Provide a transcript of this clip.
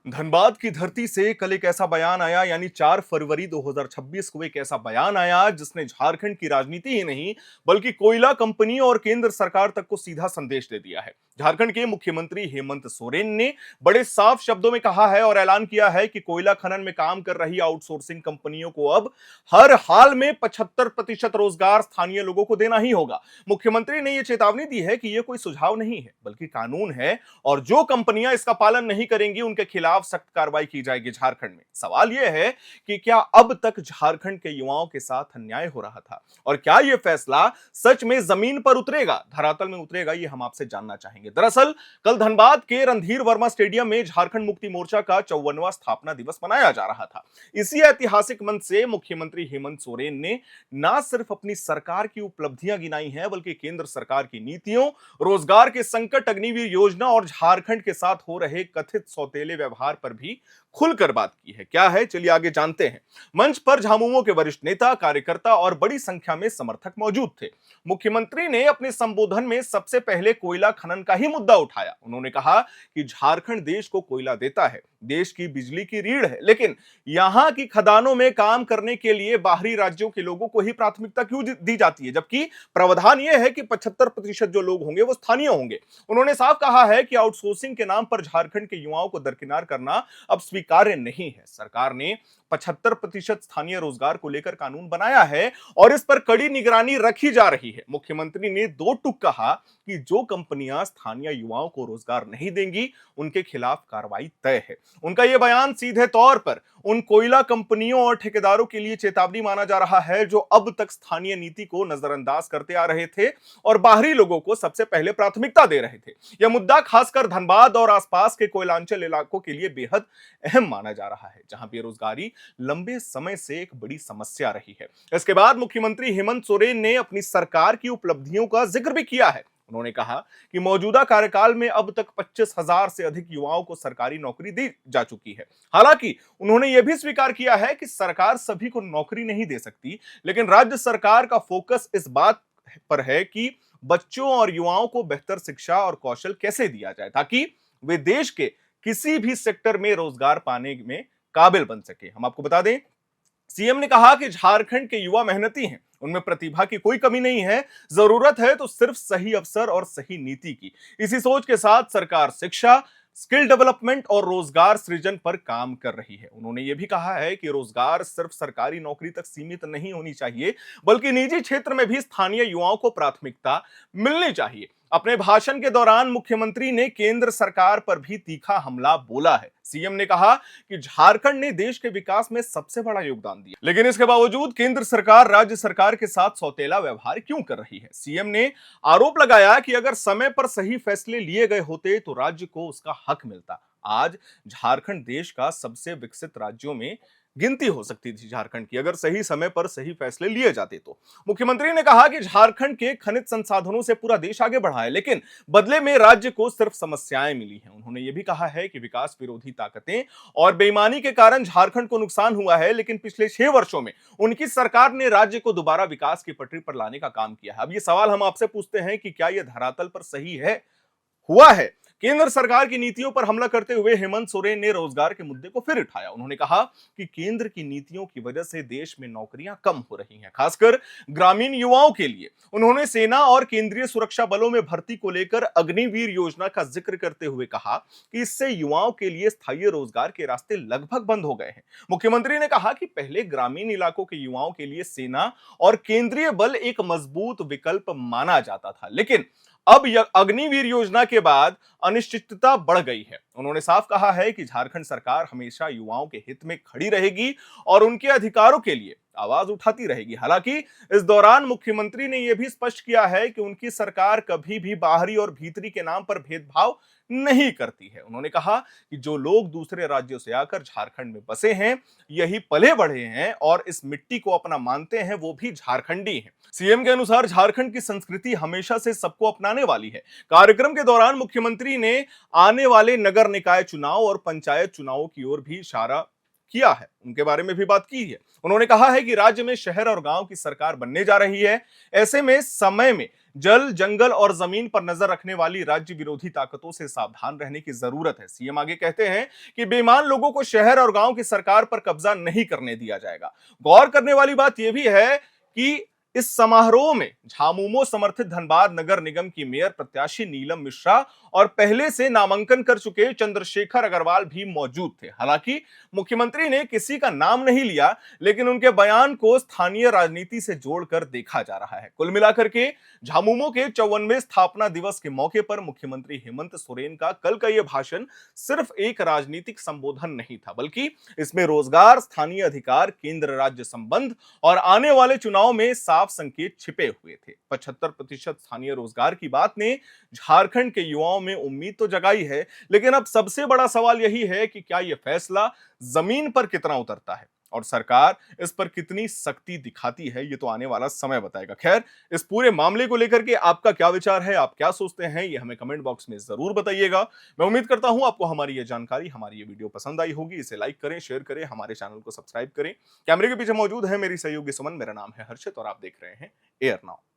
धनबाद की धरती से कल एक ऐसा बयान आया यानी 4 फरवरी 2026 को एक ऐसा बयान आया जिसने झारखंड की राजनीति ही नहीं बल्कि कोयला कंपनी और केंद्र सरकार तक को सीधा संदेश दे दिया है। झारखंड के मुख्यमंत्री हेमंत सोरेन ने बड़े साफ शब्दों में कहा है और ऐलान किया है कि कोयला खनन में काम कर रही आउटसोर्सिंग कंपनियों को अब हर हाल में 75% रोजगार स्थानीय लोगों को देना ही होगा। मुख्यमंत्री ने यह चेतावनी दी है कि यह कोई सुझाव नहीं है बल्कि कानून है और जो कंपनियां इसका पालन नहीं करेंगी उनके खिलाफ सख्त कार्रवाई की जाएगी। झारखंड में सवाल यह है कि क्या अब तक झारखंड के युवाओं के साथ अन्याय हो रहा था और क्या यह फैसला सच में जमीन पर उतरेगा, धरातल में उतरेगा, ये हम आपसे जानना चाहेंगे। दरअसल कल धनबाद के रणधीर वर्मा स्टेडियम में झारखंड मुक्ति मोर्चा का 54वां स्थापना दिवस मनाया जा रहा था। इसी ऐतिहासिक मंच से मुख्यमंत्री हेमंत सोरेन ने न सिर्फ अपनी सरकार की उपलब्धियां गिनाई हैं बल्कि केंद्र सरकार की नीतियों, रोजगार के संकट, अग्निवीर योजना और झारखंड के साथ हो रहे कथित सौतेले व्यवहार पर भी खुलकर बात की है। क्या है, चलिए आगे जानते हैं। मंच पर झामुमो के वरिष्ठ नेता, कार्यकर्ता और बड़ी संख्या में समर्थक मौजूद थे। मुख्यमंत्री ने अपने संबोधन में सबसे पहले कोयला खनन का ही मुद्दा उठाया। उन्होंने कहा कि झारखंड देश को कोयला देता है, देश की बिजली की रीढ़ है, लेकिन यहां की खदानों में काम करने के लिए बाहरी राज्यों के लोगों को ही प्राथमिकता क्यों दी जाती है, जबकि प्रावधान यह है कि 75% जो लोग होंगे वो स्थानीय होंगे। उन्होंने साफ कहा है कि आउटसोर्सिंग के नाम पर झारखंड के युवाओं को दरकिनार करना अब स्वीकार्य नहीं है। सरकार ने 75% स्थानीय रोजगार को लेकर कानून बनाया है और इस पर कड़ी निगरानी रखी जा रही है। मुख्यमंत्री ने दो टूक कहा कि जो कंपनियां स्थानीय युवाओं को रोजगार नहीं देंगी उनके खिलाफ कार्रवाई तय है। उनका यह बयान सीधे तौर पर उन कोयला कंपनियों और ठेकेदारों के लिए चेतावनी माना जा रहा है जो अब तक स्थानीय नीति को नजरअंदाज करते आ रहे थे और बाहरी लोगों को सबसे पहले प्राथमिकता दे रहे थे। यह मुद्दा खासकर धनबाद और आसपास के कोयलांचल इलाकों के लिए बेहद अहम माना जा रहा है, जहां बेरोजगारी लंबे समय से एक बड़ी समस्या रही है। इसके बाद मुख्यमंत्री हेमंत सोरेन ने अपनी सरकार की उपलब्धियों का जिक्र भी किया है। उन्होंने कहा कि मौजूदा कार्यकाल में अब तक 25,000 से अधिक युवाओं को सरकारी नौकरी दी जा चुकी है। हालांकि उन्होंने यह भी स्वीकार किया है कि सरकार सभी को नौकरी नहीं दे सकती, लेकिन राज्य सरकार का फोकस इस बात पर है कि बच्चों और युवाओं को बेहतर शिक्षा और कौशल कैसे दिया जाए ताकि वे देश के किसी भी सेक्टर में रोजगार पाने में काबिल बन सके। हम आपको बता दें, सीएम ने कहा कि झारखंड के युवा मेहनती हैं, उनमें प्रतिभा की कोई कमी नहीं है, जरूरत है तो सिर्फ सही अवसर और सही नीति की। इसी सोच के साथ सरकार शिक्षा, स्किल डेवलपमेंट और रोजगार सृजन पर काम कर रही है। उन्होंने यह भी कहा है कि रोजगार सिर्फ सरकारी नौकरी तक सीमित नहीं होनी चाहिए बल्कि निजी क्षेत्र में भी स्थानीय युवाओं को प्राथमिकता मिलनी चाहिए। अपने भाषण के दौरान मुख्यमंत्री ने केंद्र सरकार पर भी तीखा हमला बोला है। सीएम ने कहा कि झारखंड ने देश के विकास में सबसे बड़ा योगदान दिया, लेकिन इसके बावजूद केंद्र सरकार राज्य सरकार के साथ सौतेला व्यवहार क्यों कर रही है। सीएम ने आरोप लगाया कि अगर समय पर सही फैसले लिए गए होते तो राज्य को उसका हक मिलता। आज झारखंड देश का सबसे विकसित राज्यों में गिनती हो सकती थी झारखंड की, अगर सही समय पर सही फैसले लिए जाते तो। मुख्यमंत्री ने कहा कि झारखंड के खनिज संसाधनों से पूरा देश आगे बढ़ा है, लेकिन बदले में राज्य को सिर्फ समस्याएं मिली हैं। उन्होंने यह भी कहा है कि विकास विरोधी ताकतें और बेईमानी के कारण झारखंड को नुकसान हुआ है, लेकिन पिछले 6 वर्षों में उनकी सरकार ने राज्य को दोबारा विकास की पटरी पर लाने का काम किया है। अब ये सवाल हम आपसे पूछते हैं कि क्या यह धरातल पर सही है, हुआ है? केंद्र सरकार की नीतियों पर हमला करते हुए हेमंत सोरेन ने रोजगार के मुद्दे को फिर उठाया। उन्होंने कहा कि केंद्र की नीतियों की वजह से देश में नौकरियां कम हो रही हैं, खासकर ग्रामीण युवाओं के लिए। उन्होंने सेना और केंद्रीय सुरक्षा बलों में भर्ती को लेकर अग्निवीर योजना का जिक्र करते हुए कहा कि इससे युवाओं के लिए स्थायी रोजगार के रास्ते लगभग बंद हो गए हैं। मुख्यमंत्री ने कहा कि पहले ग्रामीण इलाकों के युवाओं के लिए सेना और केंद्रीय बल एक मजबूत विकल्प माना जाता था, लेकिन अब अग्निवीर योजना के बाद अनिश्चितता बढ़ गई है। उन्होंने साफ कहा है कि झारखंड सरकार हमेशा युवाओं के हित में खड़ी रहेगी और उनके अधिकारों के लिए आवाज उठाती रहेगी। हालांकि इस दौरान मुख्यमंत्री ने यह भी स्पष्ट किया है कि उनकी सरकार कभी भी बाहरी और भीतरी के नाम पर भेदभाव नहीं करती है। उन्होंने कहा कि जो लोग दूसरे राज्यों से आकर झारखंड में बसे हैं, यही पले बढ़े हैं और इस मिट्टी को अपना मानते हैं, वो भी झारखंडी हैं। सीएम के अनुसार झारखंड की संस्कृति हमेशा से सबको अपनाने वाली है। कार्यक्रम के दौरान मुख्यमंत्री ने आने वाले नगर निकाय चुनाव और पंचायत चुनावों की ओर भी इशारा किया है, उनके बारे में भी बात की है। उन्होंने कहा है कि राज्य में शहर और गांव की सरकार बनने जा रही है। ऐसे में समय में जल, जंगल और जमीन पर नजर रखने वाली राज्य विरोधी ताकतों से सावधान रहने की जरूरत है। सीएम आगे कहते हैं कि बेईमान लोगों को शहर और गांव की सरकार पर कब्जा नहीं करने दिया जाएगा। गौर करने वाली बात यह भी है कि इस समारोह में झामुमो समर्थित धनबाद नगर निगम की मेयर प्रत्याशी नीलम मिश्रा और पहले से नामांकन कर चुके चंद्रशेखर अग्रवाल भी मौजूद थे। हालांकि मुख्यमंत्री ने किसी का नाम नहीं लिया, लेकिन उनके बयान को स्थानीय राजनीति से जोड़कर देखा जा रहा है। कुल मिलाकर के झामुमो के 54वें स्थापना दिवस के मौके पर मुख्यमंत्री हेमंत सोरेन का कल का यह भाषण सिर्फ एक राजनीतिक संबोधन नहीं था, बल्कि इसमें रोजगार, स्थानीय अधिकार, केंद्र राज्य संबंध और आने वाले चुनाव में साफ संकेत छिपे हुए थे। 75% स्थानीय रोजगार की बात ने झारखंड के युवाओं में उम्मीद तो जगाई है, लेकिन अब सबसे बड़ा सवाल यही है कि क्या यह फैसला जमीन पर कितना उतरता है और सरकार इस पर कितनी सख्ती दिखाती है, ये तो आने वाला समय बताएगा। खैर, इस पूरे मामले को लेकर के आपका क्या विचार है, आप क्या सोचते हैं, ये हमें कमेंट बॉक्स में जरूर बताइएगा। मैं उम्मीद करता हूं आपको हमारी ये जानकारी, हमारी ये वीडियो पसंद आई होगी। इसे लाइक करें, शेयर करें, हमारे चैनल को सब्सक्राइब करें। कैमरे के पीछे मौजूद है मेरी सहयोगी सुमन, मेरा नाम है हर्षित और आप देख रहे हैं एयर नाउ।